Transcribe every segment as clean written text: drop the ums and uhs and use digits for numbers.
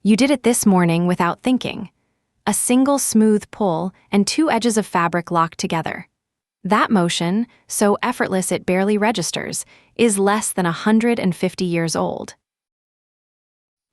You did it this morning without thinking. A single smooth pull and two edges of fabric locked together. That motion, so effortless it barely registers, is less than 150 years old.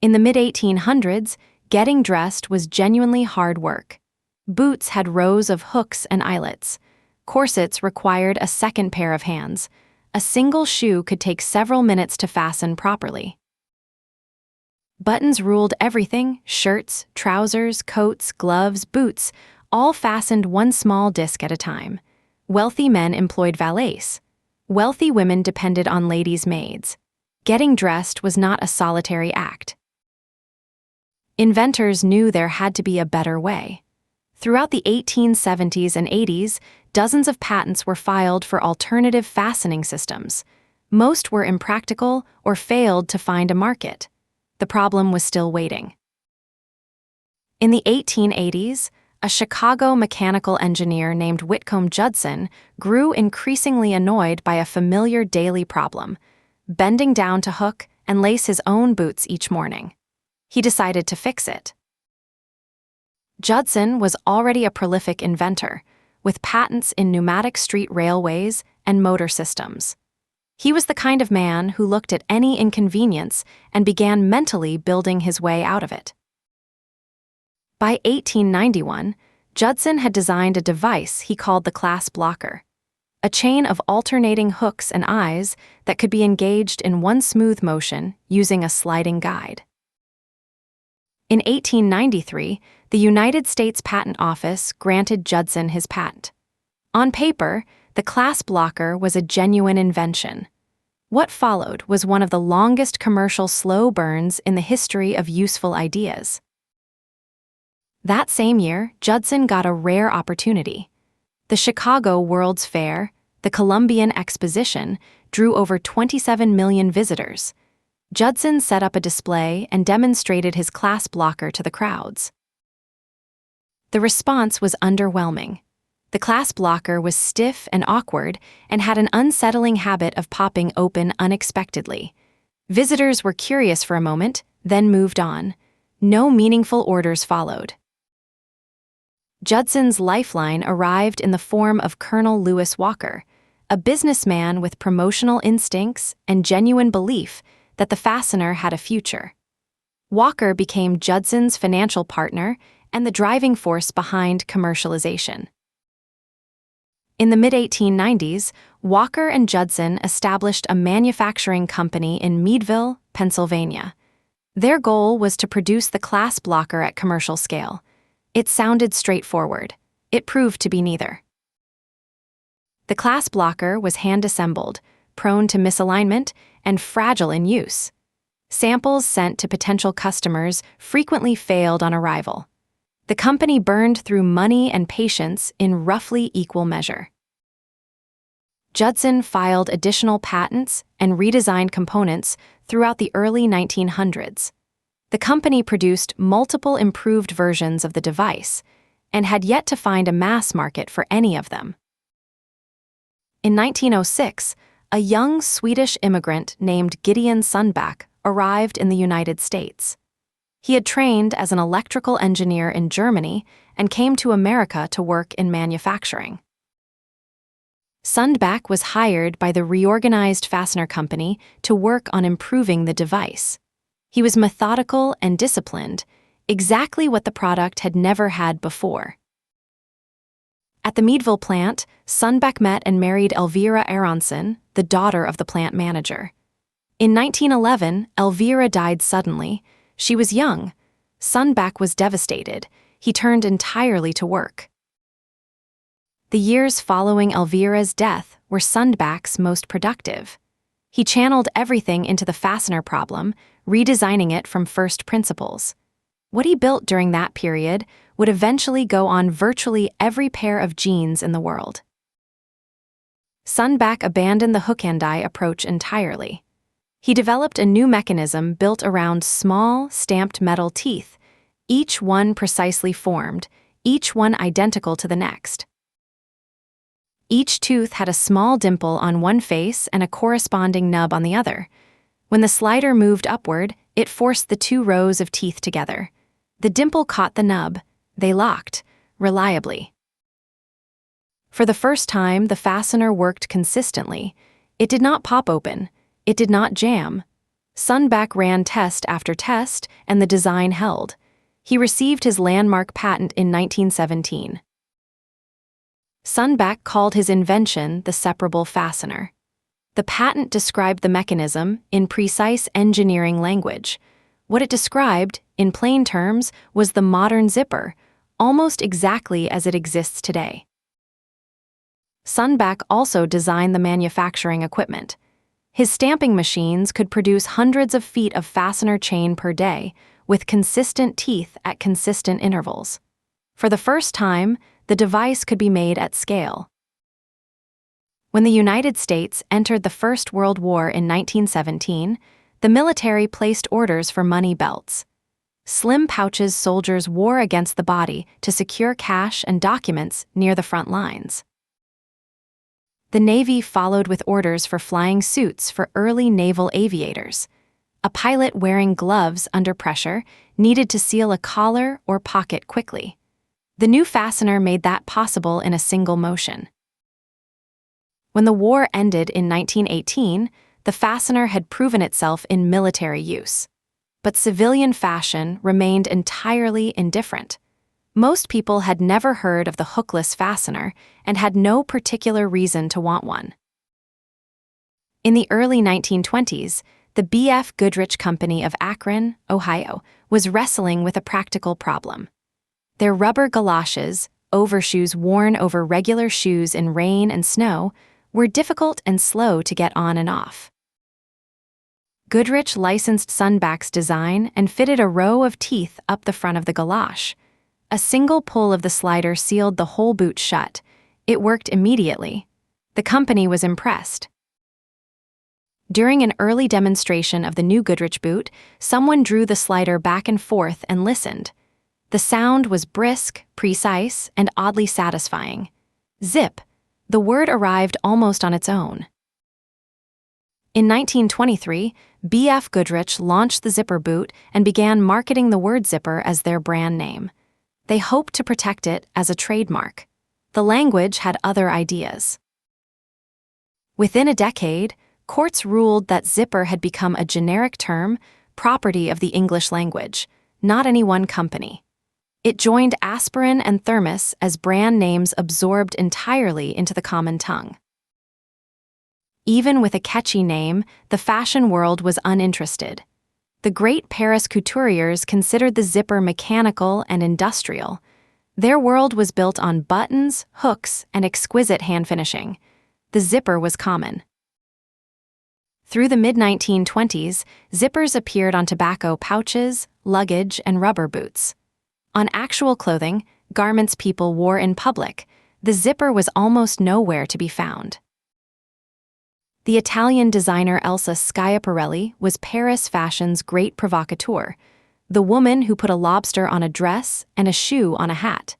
In the mid-1800s, getting dressed was genuinely hard work. Boots had rows of hooks and eyelets. Corsets required a second pair of hands. A single shoe could take several minutes to fasten properly. Buttons ruled everything: shirts, trousers, coats, gloves, boots, all fastened one small disc at a time. Wealthy men employed valets. Wealthy women depended on ladies' maids. Getting dressed was not a solitary act. Inventors knew there had to be a better way. Throughout the 1870s and 80s, dozens of patents were filed for alternative fastening systems. Most were impractical or failed to find a market. The problem was still waiting. In the 1880s, a Chicago mechanical engineer named Whitcomb Judson grew increasingly annoyed by a familiar daily problem: bending down to hook and lace his own boots each morning. He decided to fix it. Judson was already a prolific inventor, with patents in pneumatic street railways and motor systems. He was the kind of man who looked at any inconvenience and began mentally building his way out of it. By 1891, Judson had designed a device he called the clasp blocker, a chain of alternating hooks and eyes that could be engaged in one smooth motion using a sliding guide. In 1893, the United States Patent Office granted Judson his patent. On paper, the clasp blocker was a genuine invention. What followed was one of the longest commercial slow burns in the history of useful ideas. That same year, Judson got a rare opportunity. The Chicago World's Fair, the Columbian Exposition, drew over 27 million visitors. Judson set up a display and demonstrated his clasp blocker to the crowds. The response was underwhelming. The clasp blocker was stiff and awkward and had an unsettling habit of popping open unexpectedly. Visitors were curious for a moment, then moved on. No meaningful orders followed. Judson's lifeline arrived in the form of Colonel Lewis Walker, a businessman with promotional instincts and genuine belief that the fastener had a future. Walker became Judson's financial partner and the driving force behind commercialization. In the mid-1890s, Walker and Judson established a manufacturing company in Meadville, Pennsylvania. Their goal was to produce the clasp blocker at commercial scale. It sounded straightforward. It proved to be neither. The clasp blocker was hand-assembled, prone to misalignment, and fragile in use. Samples sent to potential customers frequently failed on arrival. The company burned through money and patience in roughly equal measure. Judson filed additional patents and redesigned components throughout the early 1900s. The company produced multiple improved versions of the device and had yet to find a mass market for any of them. In 1906, a young Swedish immigrant named Gideon Sundback arrived in the United States. He had trained as an electrical engineer in Germany and came to America to work in manufacturing. Sundback was hired by the reorganized fastener company to work on improving the device. He was methodical and disciplined, exactly what the product had never had before. At the Meadville plant, Sundback met and married Elvira Aronson, the daughter of the plant manager. In 1911, Elvira died suddenly. She was young. Sundback was devastated. He turned entirely to work. The years following Elvira's death were Sundback's most productive. He channeled everything into the fastener problem, redesigning it from first principles. What he built during that period would eventually go on virtually every pair of jeans in the world. Sundback abandoned the hook-and-eye approach entirely. He developed a new mechanism built around small, stamped metal teeth, each one precisely formed, each one identical to the next. Each tooth had a small dimple on one face and a corresponding nub on the other. When the slider moved upward, It forced the two rows of teeth together. The dimple caught the nub. They locked, reliably. For the first time, the fastener worked consistently. It did not pop open. It did not jam. Sundback ran test after test, and the design held. He received his landmark patent in 1917. Sundback called his invention the separable fastener. The patent described the mechanism in precise engineering language. What it described, in plain terms, was the modern zipper, almost exactly as it exists today. Sundback also designed the manufacturing equipment. His stamping machines could produce hundreds of feet of fastener chain per day, with consistent teeth at consistent intervals. For the first time, the device could be made at scale. When the United States entered the First World War in 1917, the military placed orders for money belts. Slim pouches soldiers wore against the body to secure cash and documents near the front lines. The Navy followed with orders for flying suits for early naval aviators. A pilot wearing gloves under pressure needed to seal a collar or pocket quickly. The new fastener made that possible in a single motion. When the war ended in 1918, the fastener had proven itself in military use. But civilian fashion remained entirely indifferent. Most people had never heard of the hookless fastener and had no particular reason to want one. In the early 1920s, the B.F. Goodrich Company of Akron, Ohio, was wrestling with a practical problem. Their rubber galoshes, overshoes worn over regular shoes in rain and snow, were difficult and slow to get on and off. Goodrich licensed Sundback's design and fitted a row of teeth up the front of the galosh. A single pull of the slider sealed the whole boot shut. It worked immediately. The company was impressed. During an early demonstration of the new Goodrich boot, someone drew the slider back and forth and listened. The sound was brisk, precise, and oddly satisfying. Zip! The word arrived almost on its own. In 1923, B.F. Goodrich launched the zipper boot and began marketing the word zipper as their brand name. They hoped to protect it as a trademark. The language had other ideas. Within a decade, courts ruled that zipper had become a generic term, property of the English language, not any one company. It joined aspirin and thermos as brand names absorbed entirely into the common tongue. Even with a catchy name, the fashion world was uninterested. The great Paris couturiers considered the zipper mechanical and industrial. Their world was built on buttons, hooks, and exquisite hand finishing. The zipper was common. Through the mid-1920s, zippers appeared on tobacco pouches, luggage, and rubber boots. On actual clothing, garments people wore in public, the zipper was almost nowhere to be found. The Italian designer Elsa Schiaparelli was Paris fashion's great provocateur, the woman who put a lobster on a dress and a shoe on a hat.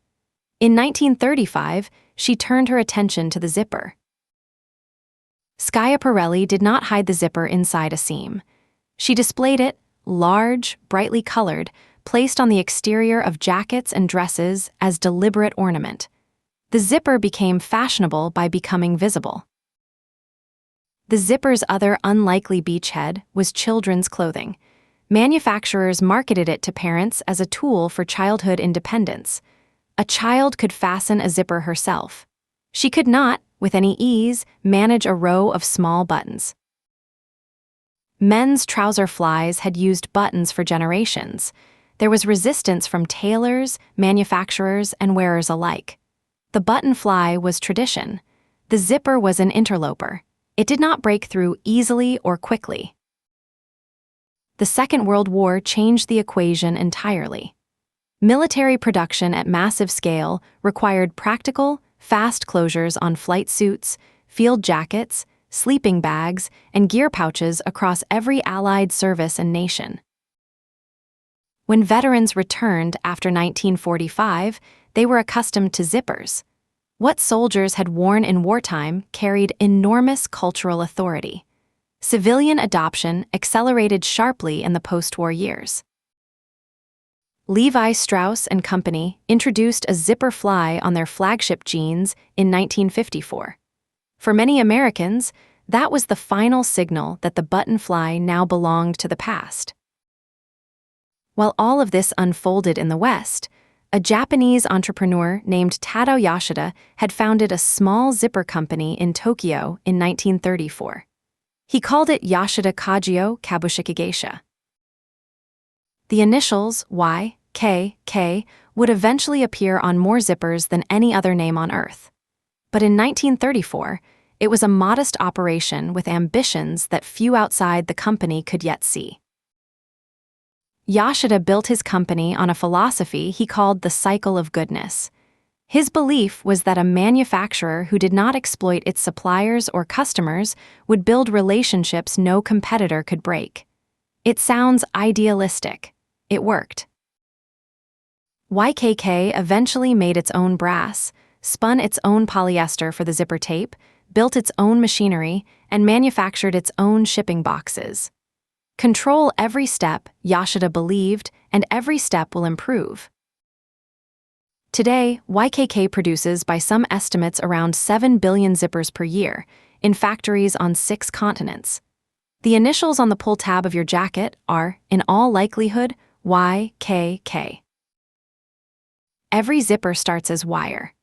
In 1935, she turned her attention to the zipper. Schiaparelli did not hide the zipper inside a seam. She displayed it, large, brightly colored, placed on the exterior of jackets and dresses as deliberate ornament. The zipper became fashionable by becoming visible. The zipper's other unlikely beachhead was children's clothing. Manufacturers marketed it to parents as a tool for childhood independence. A child could fasten a zipper herself. She could not, with any ease, manage a row of small buttons. Men's trouser flies had used buttons for generations. There was resistance from tailors, manufacturers, and wearers alike. The button fly was tradition. The zipper was an interloper. It did not break through easily or quickly. The Second World War changed the equation entirely. Military production at massive scale required practical, fast closures on flight suits, field jackets, sleeping bags, and gear pouches across every Allied service and nation. When veterans returned after 1945, they were accustomed to zippers. What soldiers had worn in wartime carried enormous cultural authority. Civilian adoption accelerated sharply in the post-war years. Levi Strauss & Company introduced a zipper fly on their flagship jeans in 1954. For many Americans, that was the final signal that the button fly now belonged to the past. While all of this unfolded in the West, a Japanese entrepreneur named Tadao Yoshida had founded a small zipper company in Tokyo in 1934. He called it Yoshida Kajio Kabushiki Geisha. The initials YKK would eventually appear on more zippers than any other name on Earth. But in 1934, it was a modest operation with ambitions that few outside the company could yet see. Yoshida built his company on a philosophy he called the cycle of goodness. His belief was that a manufacturer who did not exploit its suppliers or customers would build relationships no competitor could break. It sounds idealistic. It worked. YKK eventually made its own brass, spun its own polyester for the zipper tape, built its own machinery, and manufactured its own shipping boxes. Control every step, Yoshida believed, and every step will improve. Today, YKK produces by some estimates around 7 billion zippers per year, in factories on 6 continents. The initials on the pull tab of your jacket are, in all likelihood, YKK. Every zipper starts as wire.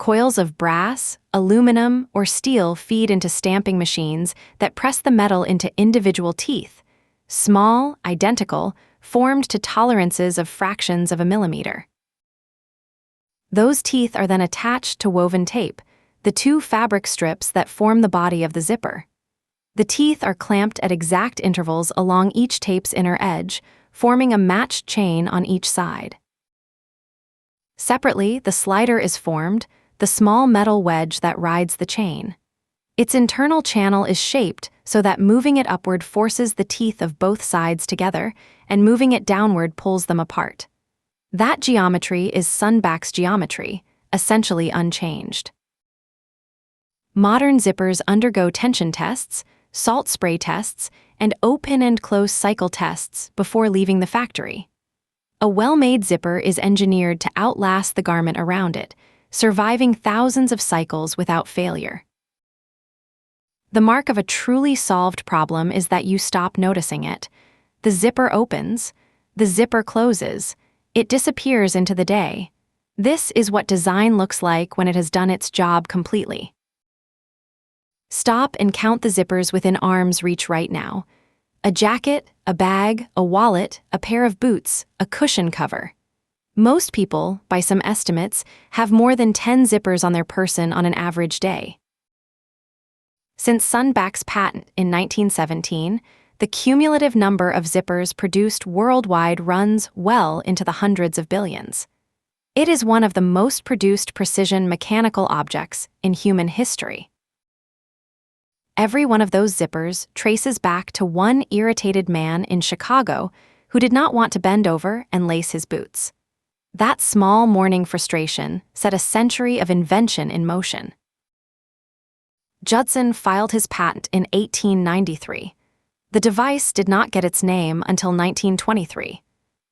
Coils of brass, aluminum, or steel feed into stamping machines that press the metal into individual teeth, small, identical, formed to tolerances of fractions of a millimeter. Those teeth are then attached to woven tape, the 2 fabric strips that form the body of the zipper. The teeth are clamped at exact intervals along each tape's inner edge, forming a matched chain on each side. Separately, the slider is formed, the small metal wedge that rides the chain. Its internal channel is shaped so that moving it upward forces the teeth of both sides together, and moving it downward pulls them apart. That geometry is Sunback's geometry, essentially unchanged. Modern zippers undergo tension tests, salt spray tests, and open and close cycle tests before leaving the factory. A well-made zipper is engineered to outlast the garment around it, surviving thousands of cycles without failure. The mark of a truly solved problem is that you stop noticing it. The zipper opens, the zipper closes, it disappears into the day. This is what design looks like when it has done its job completely. Stop and count the zippers within arm's reach right now. A jacket, a bag, a wallet, a pair of boots, a cushion cover. Most people, by some estimates, have more than 10 zippers on their person on an average day. Since Sunback's patent in 1917, the cumulative number of zippers produced worldwide runs well into the hundreds of billions. It is one of the most produced precision mechanical objects in human history. Every one of those zippers traces back to one irritated man in Chicago who did not want to bend over and lace his boots. That small morning frustration set a century of invention in motion. Judson filed his patent in 1893. The device did not get its name until 1923.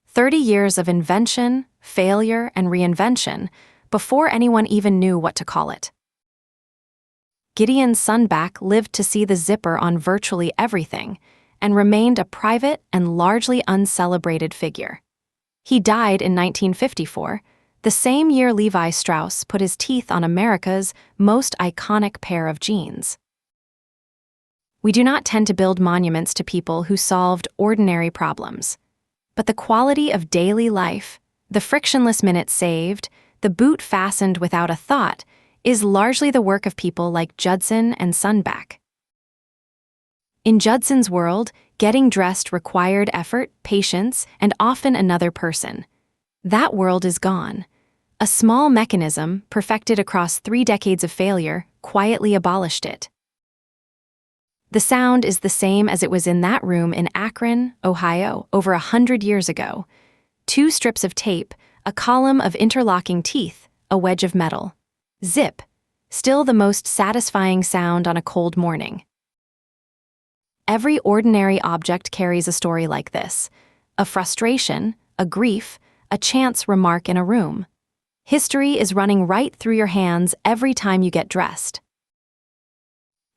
30 years of invention, failure, and reinvention before anyone even knew what to call it. Gideon Sunback lived to see the zipper on virtually everything and remained a private and largely uncelebrated figure. He died in 1954, the same year Levi Strauss put his teeth on America's most iconic pair of jeans. We do not tend to build monuments to people who solved ordinary problems. But the quality of daily life, the frictionless minute saved, the boot fastened without a thought, is largely the work of people like Judson and Sunback. In Judson's world, getting dressed required effort, patience, and often another person. That world is gone. A small mechanism, perfected across 3 decades of failure, quietly abolished it. The sound is the same as it was in that room in Akron, Ohio, over 100 years ago. 2 strips of tape, a column of interlocking teeth, a wedge of metal. Zip. Still the most satisfying sound on a cold morning. Every ordinary object carries a story like this: a frustration, a grief, a chance remark in a room. History is running right through your hands every time you get dressed.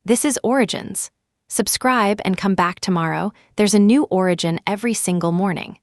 This is Origins. Subscribe and come back tomorrow. There's a new origin every single morning.